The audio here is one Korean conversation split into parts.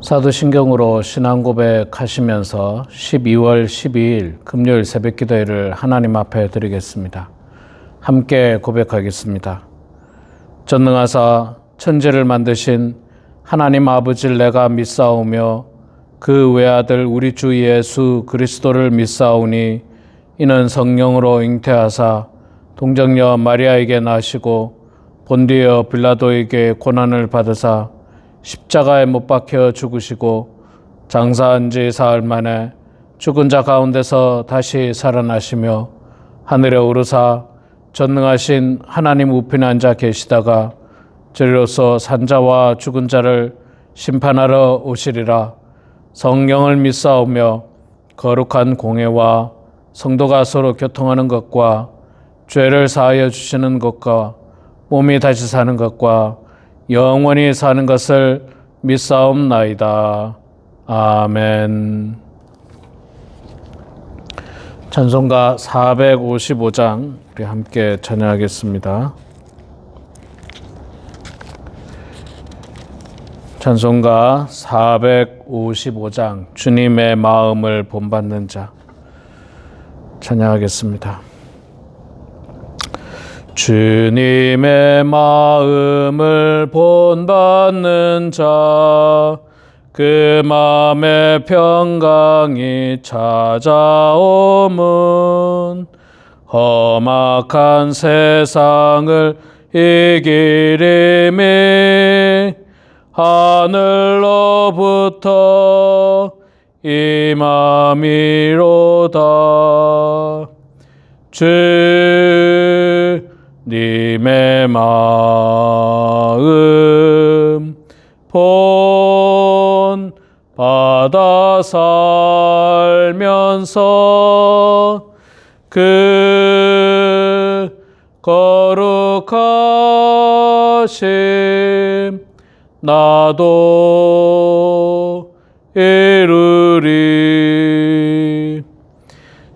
사도신경으로 신앙 고백하시면서 12월 12일 금요일 새벽 기도회를 하나님 앞에 드리겠습니다. 함께 고백하겠습니다. 전능하사 천지를 만드신 하나님 아버지를 내가 믿사오며 그 외아들 우리 주 예수 그리스도를 믿사오니 이는 성령으로 잉태하사 동정녀 마리아에게 나시고 본디어 빌라도에게 고난을 받으사 십자가에 못 박혀 죽으시고 장사한 지 사흘 만에 죽은 자 가운데서 다시 살아나시며 하늘에 오르사 전능하신 하나님 우편에 앉아 계시다가 저리로서 산자와 죽은 자를 심판하러 오시리라. 성령을 믿사오며 거룩한 공회와 성도가 서로 교통하는 것과 죄를 사하여 주시는 것과 몸이 다시 사는 것과 영원히 사는 것을 믿사옵나이다. 아멘. 찬송가 455장 우리 함께 찬양하겠습니다. 찬송가 455장 주님의 마음을 본받는 자 찬양하겠습니다. 주님의 마음을 본받는 자, 그 마음의 평강이 찾아오면 험악한 세상을 이기리니 하늘로부터 임함이로다. 주님의 마음 본받아 살면서 그 거룩하심 나도 이루리.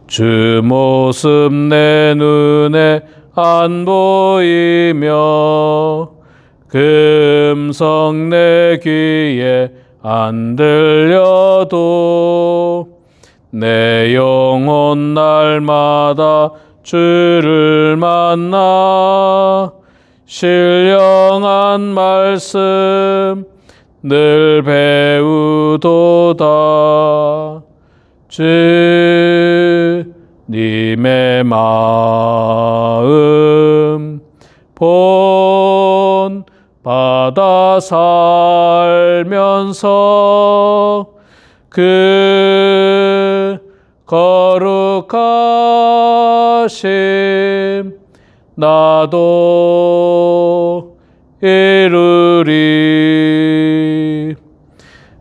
주 모습 내 눈에 안 보이며 그 음성 내 귀에 안 들려도 내 영혼 날마다 주를 만나 신령한 말씀 늘 배우도다. 주님의 마음 본받아 살면서 그 거룩하심 나도 이루리.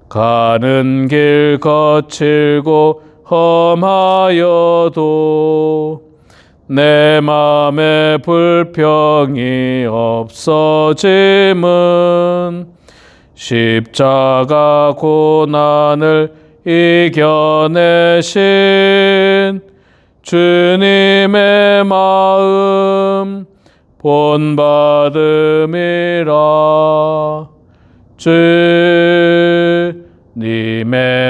가는 길 거칠고 험하여도 내 맘에 불평이 없어짐은 십자가 고난을 이겨내신 주님의 마음 본받음이라. 주님의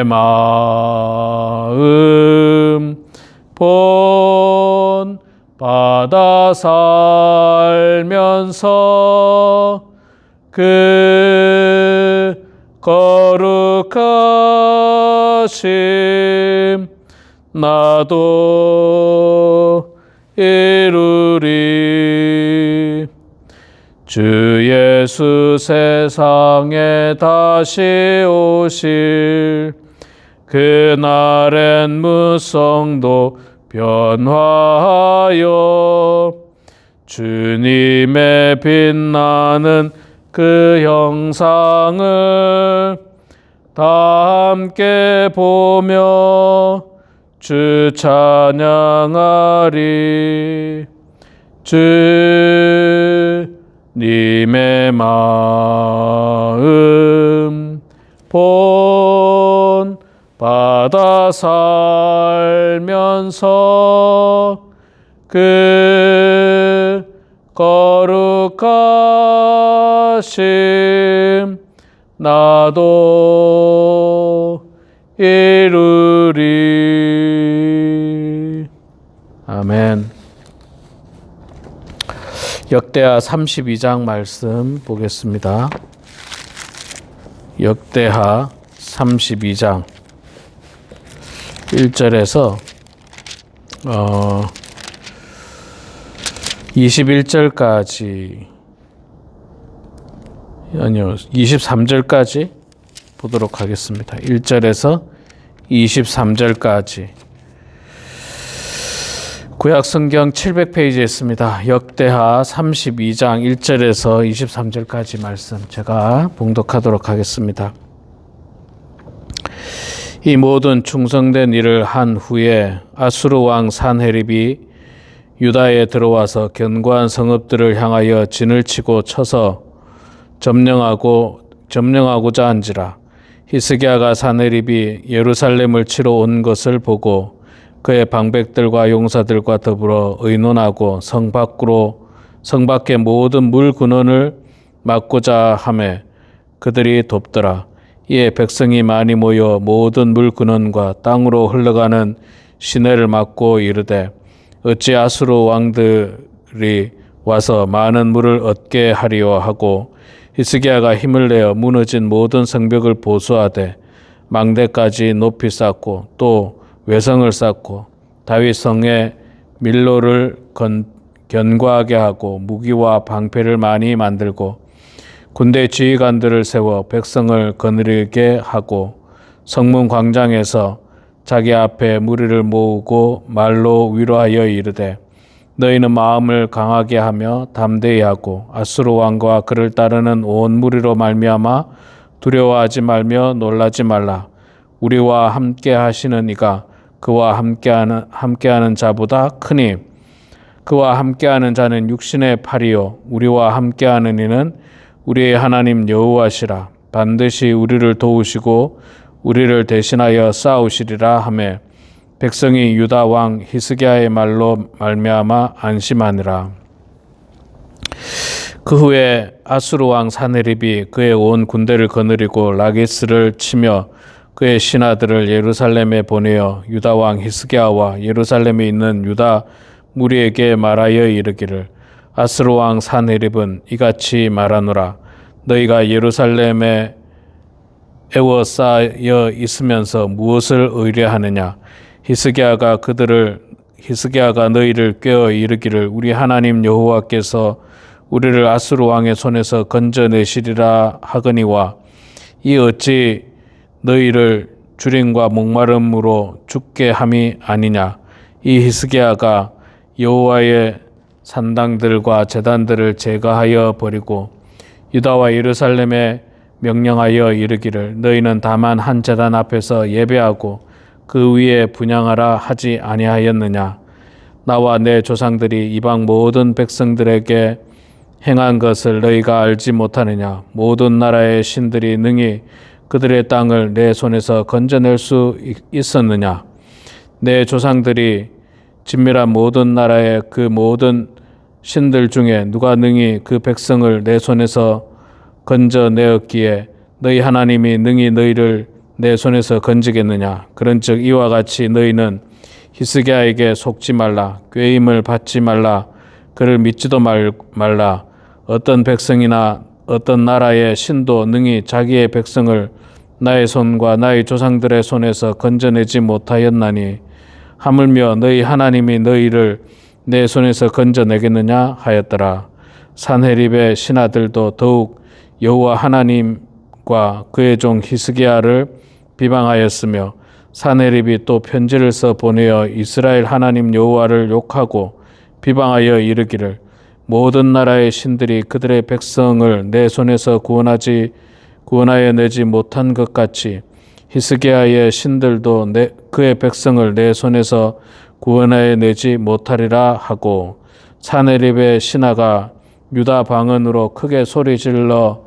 마음 본받아 살면서 그 거룩하심 나도 이루리. 주 예수 세상에 다시 오실 그날엔 무성도 변화하여 주님의 빛나는 그 형상을 다 함께 보며 주 찬양하리. 주님의 마음 본받아 살면서 그 거룩하심 나도 이루리. 아멘. 역대하 32장 말씀 보겠습니다. 역대하 32장 1절에서 21절까지 아니요 23절까지 보도록 하겠습니다. 1절에서 23절까지 구약 성경 700페이지에 있습니다. 역대하 32장 1절에서 23절까지 말씀 제가 봉독하도록 하겠습니다. 이 모든 충성된 일을 한 후에 아수르 왕 산헤립이 유다에 들어와서 견고한 성읍들을 향하여 진을 치고 쳐서 점령하고자 한지라. 히스기야가 산헤립이 예루살렘을 치러 온 것을 보고 그의 방백들과 용사들과 더불어 의논하고 성 밖의 모든 물 근원을 막고자 하매 그들이 돕더라. 이에 백성이 많이 모여 모든 물 근원과 땅으로 흘러가는 시내를 막고 이르되 어찌 아수르 왕들이 와서 많은 물을 얻게 하리요 하고 히스기야가 힘을 내어 무너진 모든 성벽을 보수하되 망대까지 높이 쌓고 또 외성을 쌓고 다윗 성에 밀로를 견고하게 하고 무기와 방패를 많이 만들고 군대 지휘관들을 세워 백성을 거느리게 하고 성문 광장에서 자기 앞에 무리를 모으고 말로 위로하여 이르되 너희는 마음을 강하게 하며 담대히 하고 아수르 왕과 그를 따르는 온 무리로 말미암아 두려워하지 말며 놀라지 말라. 우리와 함께 하시는 이가 그와 함께하는 자보다 크니 그와 함께하는 자는 육신의 팔이요 우리와 함께하는 이는 우리의 하나님 여호와시라. 반드시 우리를 도우시고 우리를 대신하여 싸우시리라 하매 백성이 유다 왕 히스기야의 말로 말미암아 안심하니라. 그 후에 아수르 왕 산헤립이 그의 온 군대를 거느리고 라기스를 치며 그의 신하들을 예루살렘에 보내어 유다 왕 히스기야와 예루살렘에 있는 유다 무리에게 말하여 이르기를 아수르 왕 산헤립은 이같이 말하노라. 너희가 예루살렘에 에워싸여 있으면서 무엇을 의뢰하느냐? 히스기야가 너희를 꾀어 이르기를 우리 하나님 여호와께서 우리를 아수르 왕의 손에서 건져내시리라 하거니와 이 어찌 너희를 주림과 목마름으로 죽게 함이 아니냐? 이 히스기야가 여호와의 산당들과 제단들을 제거하여 버리고 유다와 예루살렘에 명령하여 이르기를 너희는 다만 한 제단 앞에서 예배하고 그 위에 분향하라 하지 아니하였느냐? 나와 내 조상들이 이방 모든 백성들에게 행한 것을 너희가 알지 못하느냐? 모든 나라의 신들이 능히 그들의 땅을 내 손에서 건져낼 수 있었느냐? 내 조상들이 진밀한 모든 나라의 그 모든 신들 중에 누가 능히 그 백성을 내 손에서 건져내었기에 너희 하나님이 능히 너희를 내 손에서 건지겠느냐? 그런즉 이와 같이 너희는 히스기야에게 속지 말라. 꾀임을 받지 말라. 그를 믿지도 말라. 어떤 백성이나 어떤 나라의 신도 능히 자기의 백성을 나의 손과 나의 조상들의 손에서 건져내지 못하였나니 하물며 너희 하나님이 너희를 내 손에서 건져내겠느냐 하였더라. 산헤립의 신하들도 더욱 여호와 하나님과 그의 종 히스기야를 비방하였으며 산헤립이 또 편지를 써 보내어 이스라엘 하나님 여호와를 욕하고 비방하여 이르기를 모든 나라의 신들이 그들의 백성을 내 손에서 구원하여 내지 못한 것 같이 히스기야의 신들도 그의 백성을 내 손에서 구원하여 내지 못하리라 하고 산헤립의 신하가 유다 방언으로 크게 소리질러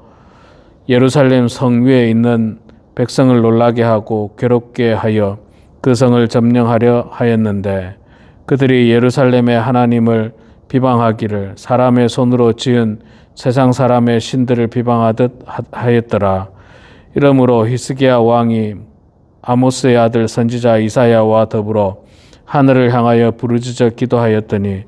예루살렘 성 위에 있는 백성을 놀라게 하고 괴롭게 하여 그 성을 점령하려 하였는데 그들이 예루살렘의 하나님을 비방하기를 사람의 손으로 지은 세상 사람의 신들을 비방하듯 하였더라. 이러므로 히스기야 왕이 아모스의 아들 선지자 이사야와 더불어 하늘을 향하여 부르짖어 기도하였더니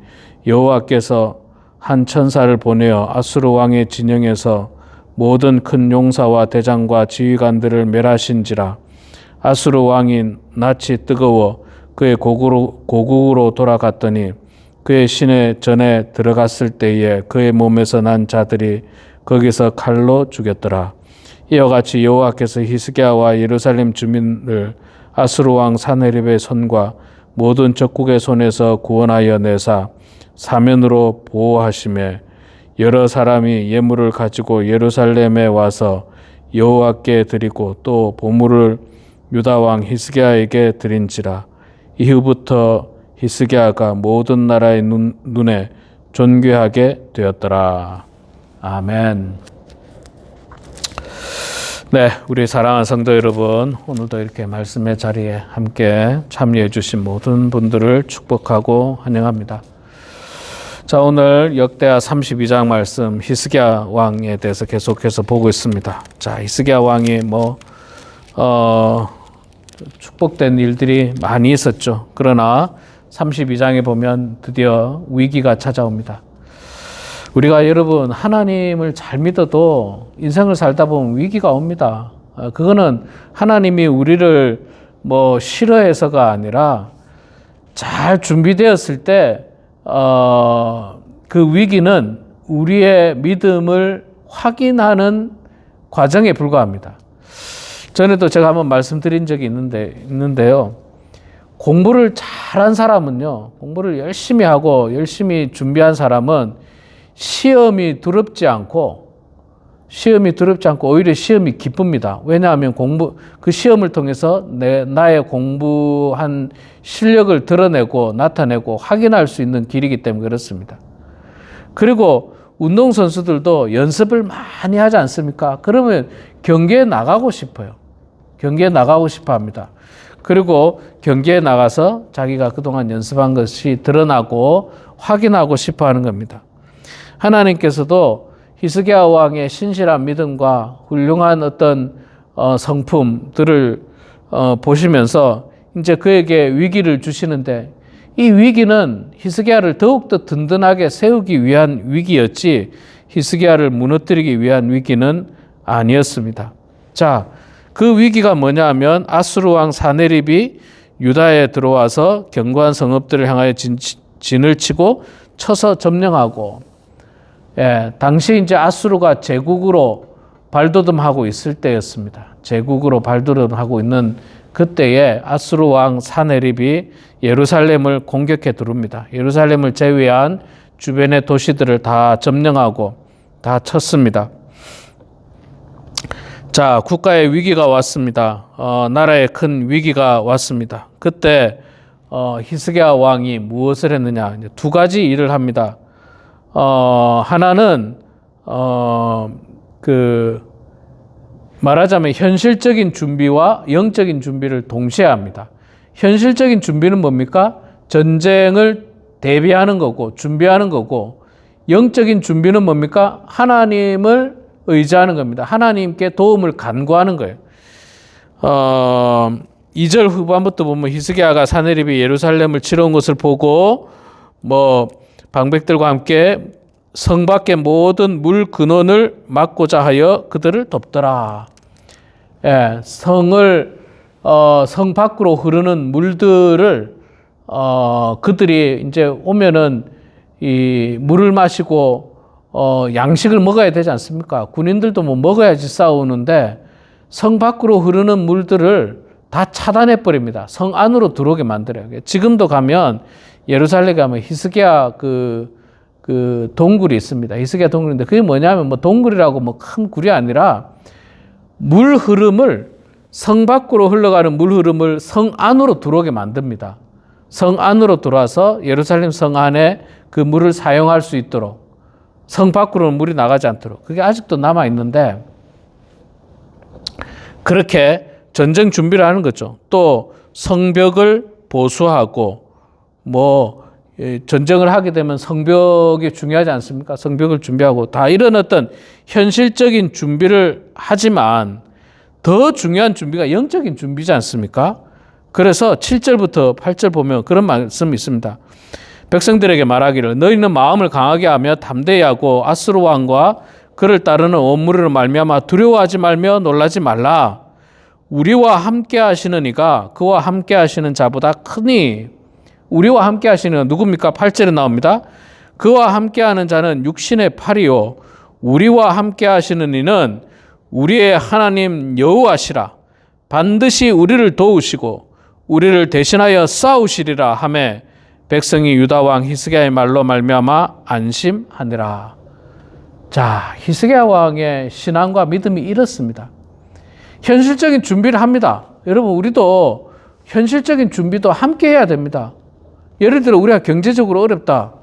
여호와께서 한 천사를 보내어 아수르 왕의 진영에서 모든 큰 용사와 대장과 지휘관들을 멸하신지라. 아수르 왕이 낯이 뜨거워 그의 고국으로 돌아갔더니 그의 시내 전에 들어갔을 때에 그의 몸에서 난 자들이 거기서 칼로 죽였더라. 이와 같이 여호와께서 히스기야와 예루살렘 주민을 아수르 왕 사네립의 손과 모든 적국의 손에서 구원하여 내사 사면으로 보호하시매 여러 사람이 예물을 가지고 예루살렘에 와서 여호와께 드리고 또 보물을 유다 왕 히스기야에게 드린지라. 이후부터 히스기야가 모든 나라의 눈에 존귀하게 되었더라. 아멘. 네, 우리 사랑하는 성도 여러분, 오늘도 이렇게 말씀의 자리에 함께 참여해 주신 모든 분들을 축복하고 환영합니다. 자, 오늘 역대하 32장 말씀 히스기야 왕에 대해서 계속해서 보고 있습니다. 자, 히스기야 왕이 축복된 일들이 많이 있었죠. 그러나 32장에 보면 드디어 위기가 찾아옵니다. 우리가 여러분 하나님을 잘 믿어도 인생을 살다 보면 위기가 옵니다. 그거는 하나님이 우리를 싫어해서가 아니라 잘 준비되었을 때 그 위기는 우리의 믿음을 확인하는 과정에 불과합니다. 전에도 제가 한번 말씀드린 적이 있는데요. 공부를 잘한 사람은요, 공부를 열심히 하고 열심히 준비한 사람은 시험이 두렵지 않고 오히려 시험이 기쁩니다. 왜냐하면 그 시험을 통해서 나의 공부한 실력을 드러내고 나타내고 확인할 수 있는 길이기 때문에 그렇습니다. 그리고 운동선수들도 연습을 많이 하지 않습니까? 그러면 경기에 나가고 싶어요. 경기에 나가고 싶어 합니다. 그리고 경기에 나가서 자기가 그동안 연습한 것이 드러나고 확인하고 싶어 하는 겁니다. 하나님께서도 히스기야 왕의 신실한 믿음과 훌륭한 어떤 성품들을 보시면서 이제 그에게 위기를 주시는데, 이 위기는 히스기야를 더욱더 든든하게 세우기 위한 위기였지 히스기야를 무너뜨리기 위한 위기는 아니었습니다. 자, 그 위기가 뭐냐 하면 아수르 왕 사네립이 유다에 들어와서 견고한 성읍들을 향하여 진을 치고 쳐서 점령하고, 당시 이제 아수르가 제국으로 발돋움하고 있을 때였습니다. 제국으로 발돋움하고 있는 그때에 아수르 왕 사네립이 예루살렘을 공격해 들어옵니다. 예루살렘을 제외한 주변의 도시들을 다 점령하고 다 쳤습니다. 자, 국가의 위기가 왔습니다. 나라의 큰 위기가 왔습니다. 그때 히스기야 왕이 무엇을 했느냐? 이제 두 가지 일을 합니다. 하나는 말하자면 현실적인 준비와 영적인 준비를 동시에 합니다. 현실적인 준비는 뭡니까? 전쟁을 대비하는 거고 준비하는 거고, 영적인 준비는 뭡니까? 하나님을 의지하는 겁니다. 하나님께 도움을 간구하는 거예요. 2절 후반부터 보면 히스기야가 사네립이 예루살렘을 치러온 것을 보고 방백들과 함께 성 밖의 모든 물 근원을 막고자 하여 그들을 돕더라. 성 밖으로 흐르는 물들을 그들이 이제 오면은 이 물을 마시고 양식을 먹어야 되지 않습니까? 군인들도 먹어야지 싸우는데 성 밖으로 흐르는 물들을 다 차단해 버립니다. 성 안으로 들어오게 만들어요. 지금도 가면 예루살렘에 가면 히스기야 그 동굴이 있습니다. 히스기야 동굴인데 그게 뭐냐면 동굴이라고 큰 굴이 아니라 물 흐름을, 성 밖으로 흘러가는 물 흐름을 성 안으로 들어오게 만듭니다. 성 안으로 들어와서 예루살렘 성 안에 그 물을 사용할 수 있도록, 성 밖으로는 물이 나가지 않도록. 그게 아직도 남아 있는데 그렇게 전쟁 준비를 하는 거죠. 또 성벽을 보수하고 전쟁을 하게 되면 성벽이 중요하지 않습니까? 성벽을 준비하고 다 이런 어떤 현실적인 준비를 하지만 더 중요한 준비가 영적인 준비지 않습니까? 그래서 7절부터 8절 보면 그런 말씀이 있습니다. 백성들에게 말하기를 너희는 마음을 강하게 하며 담대히 하고 아수르 왕과 그를 따르는 온 무리로 말미암아 두려워하지 말며 놀라지 말라. 우리와 함께 하시는 이가 그와 함께 하시는 자보다 크니. 우리와 함께 하시는 이가 누굽니까? 8절에 나옵니다. 그와 함께 하는 자는 육신의 팔이요 우리와 함께 하시는 이는 우리의 하나님 여호와시라. 반드시 우리를 도우시고 우리를 대신하여 싸우시리라 하매 백성이 유다 왕 히스기야의 말로 말미암아 안심하니라. 자, 히스기야 왕의 신앙과 믿음이 이렇습니다. 현실적인 준비를 합니다. 여러분, 우리도 현실적인 준비도 함께 해야 됩니다. 예를 들어 우리가 경제적으로 어렵다.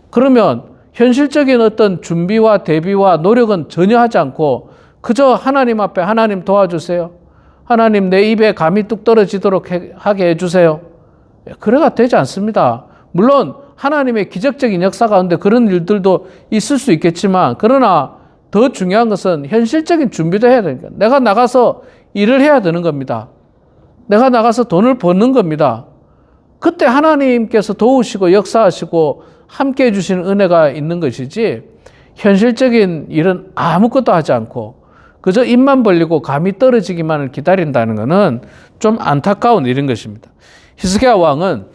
그러면 현실적인 어떤 준비와 대비와 노력은 전혀 하지 않고 그저 하나님 앞에 하나님 도와주세요. 하나님 내 입에 감이 뚝 떨어지도록 하게 해주세요. 그래가 되지 않습니다. 물론 하나님의 기적적인 역사 가운데 그런 일들도 있을 수 있겠지만 그러나 더 중요한 것은 현실적인 준비도 해야 되니까 내가 나가서 일을 해야 되는 겁니다. 내가 나가서 돈을 버는 겁니다. 그때 하나님께서 도우시고 역사하시고 함께 해주시는 은혜가 있는 것이지 현실적인 일은 아무것도 하지 않고 그저 입만 벌리고 감이 떨어지기만을 기다린다는 것은 좀 안타까운 일인 것입니다. 히스기야 왕은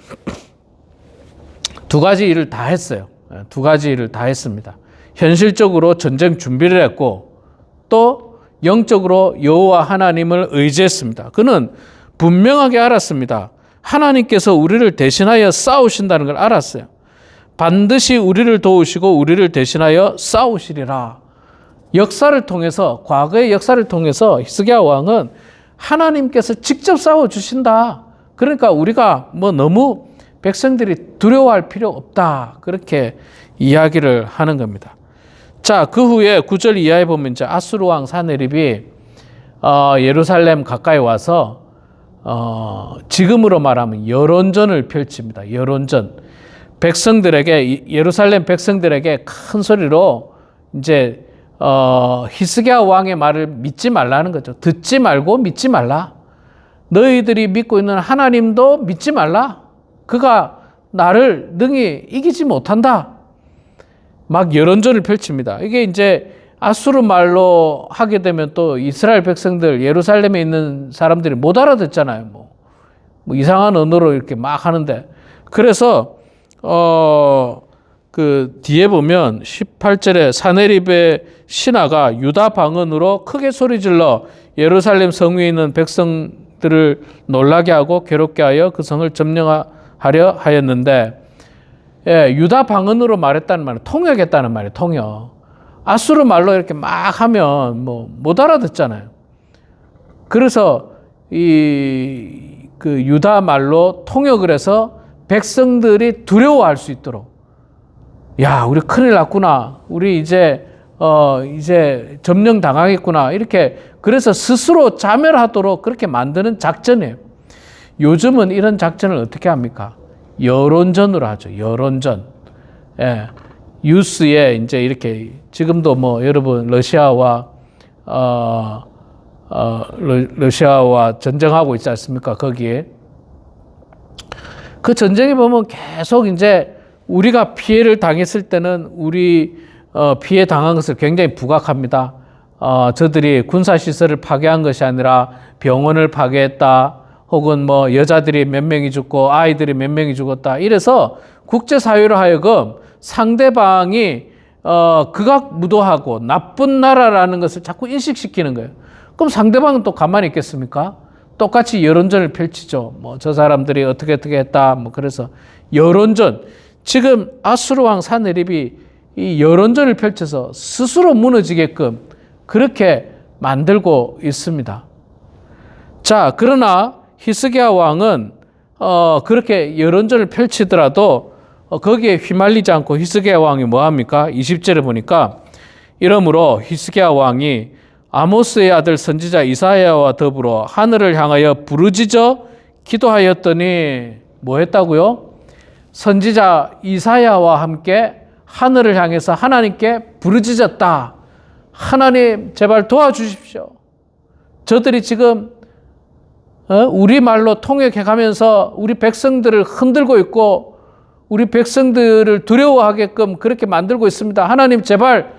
두 가지 일을 다 했어요. 두 가지 일을 다 했습니다. 현실적으로 전쟁 준비를 했고 또 영적으로 여호와 하나님을 의지했습니다. 그는 분명하게 알았습니다. 하나님께서 우리를 대신하여 싸우신다는 걸 알았어요. 반드시 우리를 도우시고 우리를 대신하여 싸우시리라. 역사를 통해서 과거의 역사를 통해서 히스기야 왕은 하나님께서 직접 싸워주신다. 그러니까 우리가 뭐 너무 백성들이 두려워할 필요 없다. 그렇게 이야기를 하는 겁니다. 자, 그 후에 9절 이하에 보면 이제 아수르 왕 사네립이 예루살렘 가까이 와서 지금으로 말하면 여론전을 펼칩니다. 여론전. 백성들에게 예루살렘 백성들에게 큰 소리로 이제 히스기야 왕의 말을 믿지 말라는 거죠. 듣지 말고 믿지 말라. 너희들이 믿고 있는 하나님도 믿지 말라. 그가 나를 능히 이기지 못한다. 막 여론전을 펼칩니다. 이게 이제 아수르 말로 하게 되면 또 이스라엘 백성들 예루살렘에 있는 사람들이 못 알아듣잖아요. 뭐 이상한 언어로 이렇게 막 하는데 그래서 그 뒤에 보면 18절에 사네립의 신하가 유다 방언으로 크게 소리질러 예루살렘 성 위에 있는 백성들을 놀라게 하고 괴롭게 하여 그 성을 점령하려 하였는데 유다 방언으로 말했다는 말은 통역했다는 말이에요. 통역. 아수르 말로 이렇게 막 하면 뭐 못 알아듣잖아요. 그래서 그 유다 말로 통역을 해서 백성들이 두려워할 수 있도록 야, 우리 큰일 났구나. 우리 이제 점령 당하겠구나. 이렇게 그래서 스스로 자멸하도록 그렇게 만드는 작전이에요. 요즘은 이런 작전을 어떻게 합니까? 여론전으로 하죠. 여론전. 예. 뉴스에 이제 이렇게 지금도 뭐 여러분 러시아와 전쟁하고 있지 않습니까? 거기에 그 전쟁에 보면 계속 이제 우리가 피해를 당했을 때는 우리 피해 당한 것을 굉장히 부각합니다. 저들이 군사시설을 파괴한 것이 아니라 병원을 파괴했다. 혹은 뭐 여자들이 몇 명이 죽고 아이들이 몇 명이 죽었다. 이래서 국제사회로 하여금 상대방이 극악무도하고 나쁜 나라라는 것을 자꾸 인식시키는 거예요. 그럼 상대방은 또 가만히 있겠습니까? 똑같이 여론전을 펼치죠. 뭐 저 사람들이 어떻게 했다. 뭐 그래서 여론전. 지금 아수르 왕 사네립이 이 여론전을 펼쳐서 스스로 무너지게끔 그렇게 만들고 있습니다. 자, 그러나 히스기야 왕은 그렇게 여론전을 펼치더라도 거기에 휘말리지 않고 히스기야 왕이 뭐합니까? 20절에 보니까 이러므로 히스기야 왕이 아모스의 아들 선지자 이사야와 더불어 하늘을 향하여 부르짖어 기도하였더니 뭐 했다고요? 선지자 이사야와 함께 하늘을 향해서 하나님께 부르짖었다. 하나님 제발 도와주십시오. 저들이 지금 우리 말로 통역해가면서 우리 백성들을 흔들고 있고 우리 백성들을 두려워하게끔 그렇게 만들고 있습니다. 하나님 제발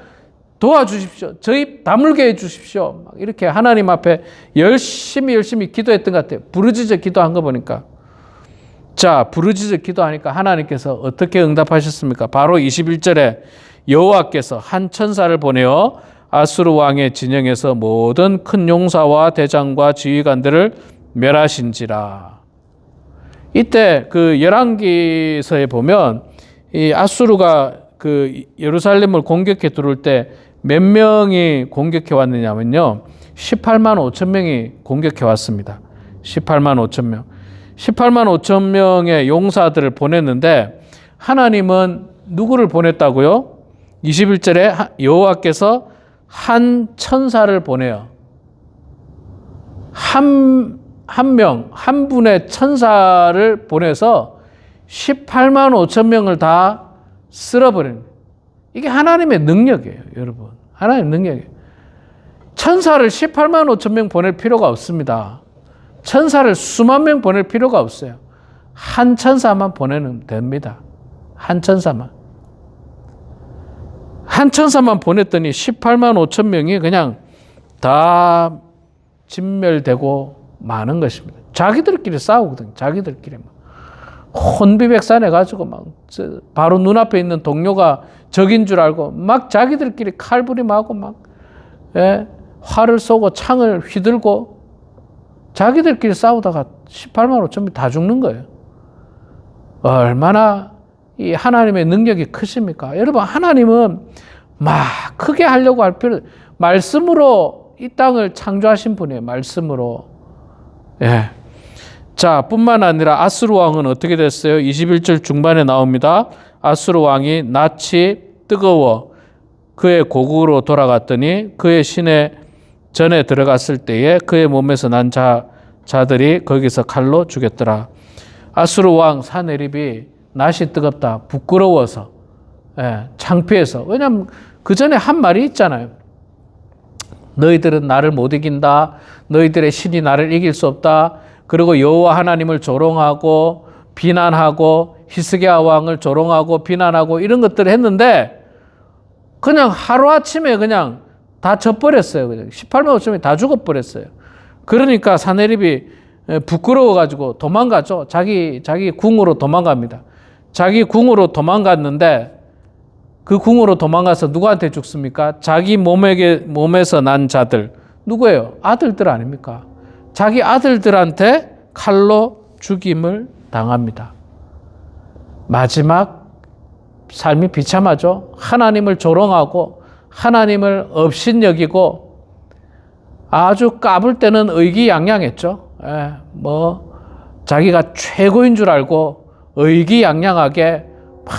도와주십시오. 저희 다물게 해주십시오. 막 이렇게 하나님 앞에 열심히 기도했던 것 같아요. 부르짖어 기도한 거 보니까. 자, 부르짖어 기도하니까 하나님께서 어떻게 응답하셨습니까? 바로 21절에 여호와께서 한 천사를 보내어 아수르 왕의 진영에서 모든 큰 용사와 대장과 지휘관들을 멸하신지라. 이때 그 열왕기서에 보면 이 아수르가 그 예루살렘을 공격해 들어올 때 몇 명이 공격해 왔느냐면요. 18만 5천 명이 공격해 왔습니다. 18만 5천 명. 18만 5천 명의 용사들을 보냈는데 하나님은 누구를 보냈다고요? 21절에 여호와께서 한 천사를 보내요. 한 분의 천사를 보내서 18만 5천 명을 다 쓸어버립니다. 이게 하나님의 능력이에요, 여러분. 하나님의 능력이에요. 천사를 18만 5천 명 보낼 필요가 없습니다. 천사를 수만 명 보낼 필요가 없어요. 한 천사만 보내면 됩니다. 한 천사만. 한 천사만 보냈더니 18만 5천 명이 그냥 다 진멸되고 마는 것입니다. 자기들끼리 싸우거든요. 자기들끼리 막 혼비백산해가지고 막 바로 눈앞에 있는 동료가 적인 줄 알고 막 자기들끼리 칼부림하고 막 활을 쏘고 창을 휘들고 자기들끼리 싸우다가 18만 5천 명 다 죽는 거예요. 얼마나 이 하나님의 능력이 크십니까? 여러분, 하나님은 막 크게 하려고 할 필요, 말씀으로 이 땅을 창조하신 분이에요. 말씀으로. 예. 자, 뿐만 아니라 아수르 왕은 어떻게 됐어요? 21절 중반에 나옵니다. 아수르 왕이 낯이 뜨거워 그의 고국으로 돌아갔더니 그의 시내 전에 들어갔을 때에 그의 몸에서 난 자들이 거기서 칼로 죽였더라. 아수르 왕 사네립이 낯이 뜨겁다, 부끄러워서, 창피해서. 왜냐하면 그 전에 한 말이 있잖아요. 너희들은 나를 못 이긴다. 너희들의 신이 나를 이길 수 없다. 그리고 여호와 하나님을 조롱하고 비난하고 히스기야 왕을 조롱하고 비난하고 이런 것들을 했는데 그냥 하루아침에 그냥 다 져버렸어요. 그냥 18만 5천명이 다 죽어버렸어요. 그러니까 사네립이 부끄러워가지고 도망가죠. 자기 궁으로 도망갑니다. 자기 궁으로 도망갔는데 그 궁으로 도망가서 누구한테 죽습니까? 자기 몸에서 난 자들. 누구예요? 아들들 아닙니까? 자기 아들들한테 칼로 죽임을 당합니다. 마지막 삶이 비참하죠. 하나님을 조롱하고 하나님을 업신여기고 아주 까불 때는 의기양양했죠. 자기가 최고인 줄 알고 의기양양하게 막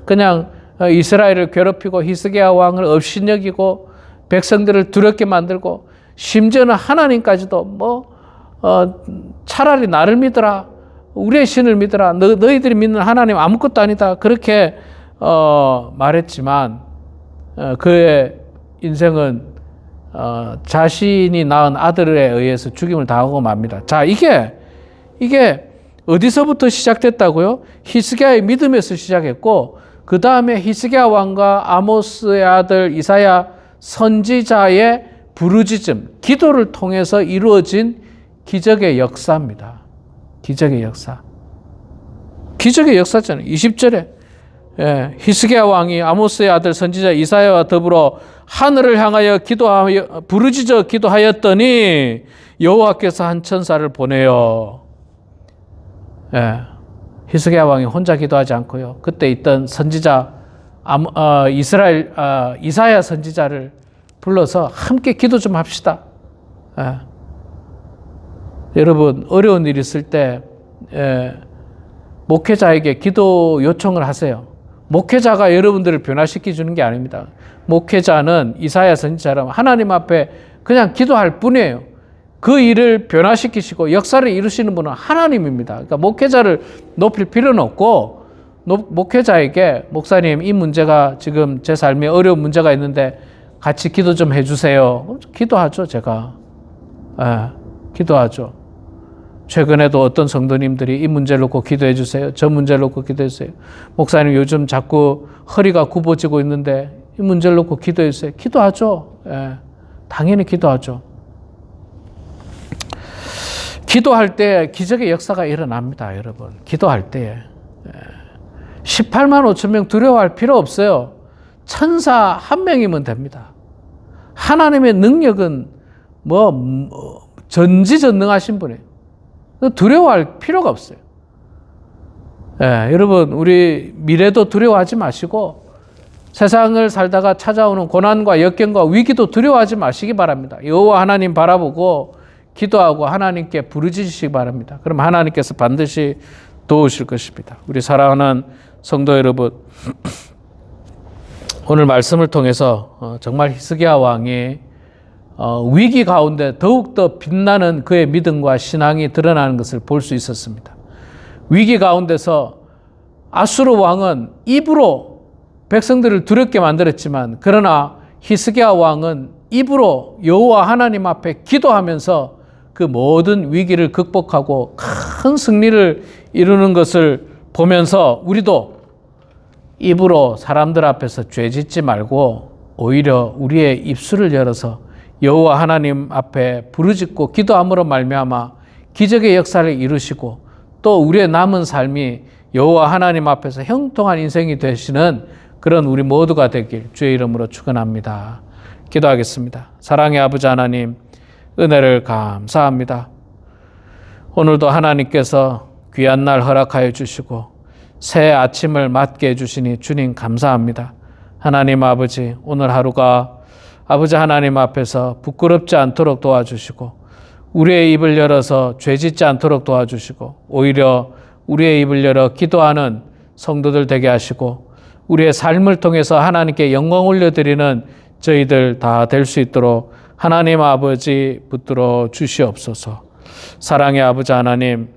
그냥 이스라엘을 괴롭히고 히스기야 왕을 업신여기고 백성들을 두렵게 만들고 심지어는 하나님까지도 차라리 나를 믿어라. 우리의 신을 믿어라. 너희들이 믿는 하나님 아무것도 아니다. 그렇게 말했지만 그의 인생은 자신이 낳은 아들에 의해서 죽임을 당하고 맙니다. 자, 이게 어디서부터 시작됐다고요? 히스기야의 믿음에서 시작했고 그 다음에 히스기야 왕과 아모스의 아들 이사야 선지자의 부르짖음, 기도를 통해서 이루어진 기적의 역사입니다. 기적의 역사. 기적의 역사잖아요. 20절에 히스기야 왕이 아모스의 아들 선지자 이사야와 더불어 하늘을 향하여 부르짖어 기도하였더니 여호와께서 한 천사를 보내요. 히스기야 왕이 혼자 기도하지 않고요. 그때 있던 선지자 이사야 선지자를 불러서 함께 기도 좀 합시다. 여러분, 어려운 일 있을 때 목회자에게 기도 요청을 하세요. 목회자가 여러분들을 변화시켜 주는 게 아닙니다. 목회자는 이사야 선지자처럼 하나님 앞에 그냥 기도할 뿐이에요. 그 일을 변화시키시고 역사를 이루시는 분은 하나님입니다. 그러니까 목회자를 높일 필요는 없고 목회자에게 목사님, 이 문제가 지금 제 삶에 어려운 문제가 있는데 같이 기도 좀 해주세요. 기도하죠, 제가. 기도하죠. 최근에도 어떤 성도님들이 이 문제를 놓고 기도해 주세요. 저 문제를 놓고 기도해 주세요. 목사님 요즘 자꾸 허리가 굽어지고 있는데 이 문제를 놓고 기도해 주세요. 기도하죠. 당연히 기도하죠. 기도할 때 기적의 역사가 일어납니다, 여러분. 기도할 때 18만 5천 명 두려워할 필요 없어요. 천사 한 명이면 됩니다. 하나님의 능력은 전지전능하신 분이에요. 두려워할 필요가 없어요. 여러분, 우리 미래도 두려워하지 마시고 세상을 살다가 찾아오는 고난과 역경과 위기도 두려워하지 마시기 바랍니다. 여호와 하나님 바라보고 기도하고 하나님께 부르짖으시기 바랍니다. 그럼 하나님께서 반드시 도우실 것입니다. 우리 사랑하는 성도 여러분, 오늘 말씀을 통해서 정말 히스기야 왕이 위기 가운데 더욱더 빛나는 그의 믿음과 신앙이 드러나는 것을 볼 수 있었습니다. 위기 가운데서 아수르 왕은 입으로 백성들을 두렵게 만들었지만, 그러나 히스기야 왕은 입으로 여호와 하나님 앞에 기도하면서 그 모든 위기를 극복하고 큰 승리를 이루는 것을 보면서 우리도 입으로 사람들 앞에서 죄짓지 말고 오히려 우리의 입술을 열어서 여호와 하나님 앞에 부르짖고 기도함으로 말미암아 기적의 역사를 이루시고 또 우리의 남은 삶이 여호와 하나님 앞에서 형통한 인생이 되시는 그런 우리 모두가 되길 주의 이름으로 축원합니다. 기도하겠습니다. 사랑의 아버지 하나님, 은혜를 감사합니다. 오늘도 하나님께서 귀한 날 허락하여 주시고 새 아침을 맞게 해주시니 주님 감사합니다. 하나님 아버지, 오늘 하루가 아버지 하나님 앞에서 부끄럽지 않도록 도와주시고 우리의 입을 열어서 죄짓지 않도록 도와주시고 오히려 우리의 입을 열어 기도하는 성도들 되게 하시고 우리의 삶을 통해서 하나님께 영광 올려드리는 저희들 다 될 수 있도록 하나님 아버지 붙들어 주시옵소서. 사랑의 아버지 하나님,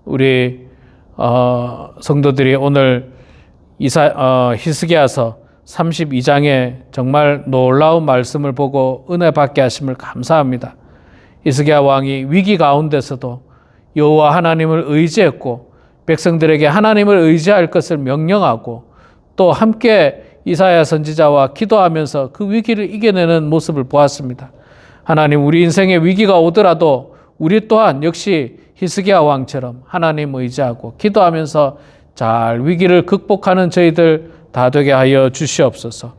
우리 성도들이 오늘 히스기야서 32장에 정말 놀라운 말씀을 보고 은혜 받게 하심을 감사합니다. 히스기야 왕이 위기 가운데서도 여호와 하나님을 의지했고 백성들에게 하나님을 의지할 것을 명령하고 또 함께 이사야 선지자와 기도하면서 그 위기를 이겨내는 모습을 보았습니다. 하나님, 우리 인생에 위기가 오더라도 우리 또한 역시 히스기야 왕처럼 하나님 의지하고 기도하면서 잘 위기를 극복하는 저희들 다 되게 하여 주시옵소서.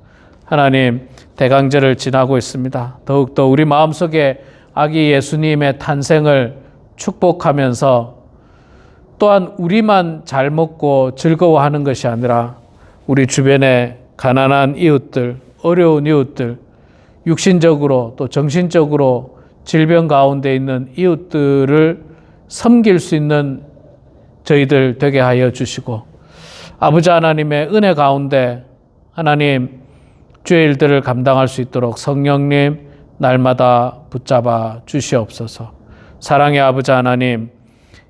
하나님, 대강절을 지나고 있습니다. 더욱더 우리 마음속에 아기 예수님의 탄생을 축복하면서 또한 우리만 잘 먹고 즐거워하는 것이 아니라 우리 주변에 가난한 이웃들, 어려운 이웃들, 육신적으로 또 정신적으로 질병 가운데 있는 이웃들을 섬길 수 있는 저희들 되게 하여 주시고 아버지 하나님의 은혜 가운데 하나님 주의 일들을 감당할 수 있도록 성령님 날마다 붙잡아 주시옵소서. 사랑의 아버지 하나님,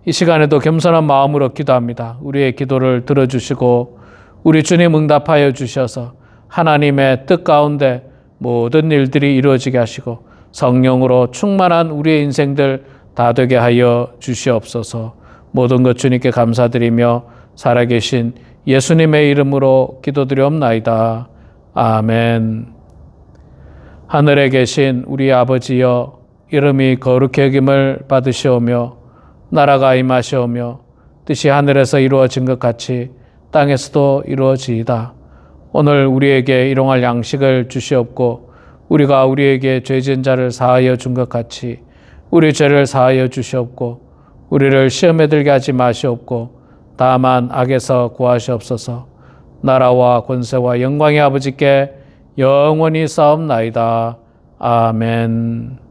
이 시간에도 겸손한 마음으로 기도합니다. 우리의 기도를 들어주시고 우리 주님 응답하여 주셔서 하나님의 뜻 가운데 모든 일들이 이루어지게 하시고 성령으로 충만한 우리의 인생들 다 되게 하여 주시옵소서. 모든 것 주님께 감사드리며 살아계신 예수님의 이름으로 기도드리옵나이다. 아멘. 하늘에 계신 우리 아버지여, 이름이 거룩히 여김을 받으시오며 나라가 임하시오며 뜻이 하늘에서 이루어진 것 같이 땅에서도 이루어지이다. 오늘 우리에게 일용할 양식을 주시옵고 우리가 우리에게 죄 지은 자를 사하여 준 것 같이 우리 죄를 사하여 주시옵고 우리를 시험에 들게 하지 마시옵고 다만 악에서 구하시옵소서. 나라와 권세와 영광의 아버지께 영원히 싸움나이다. 아멘.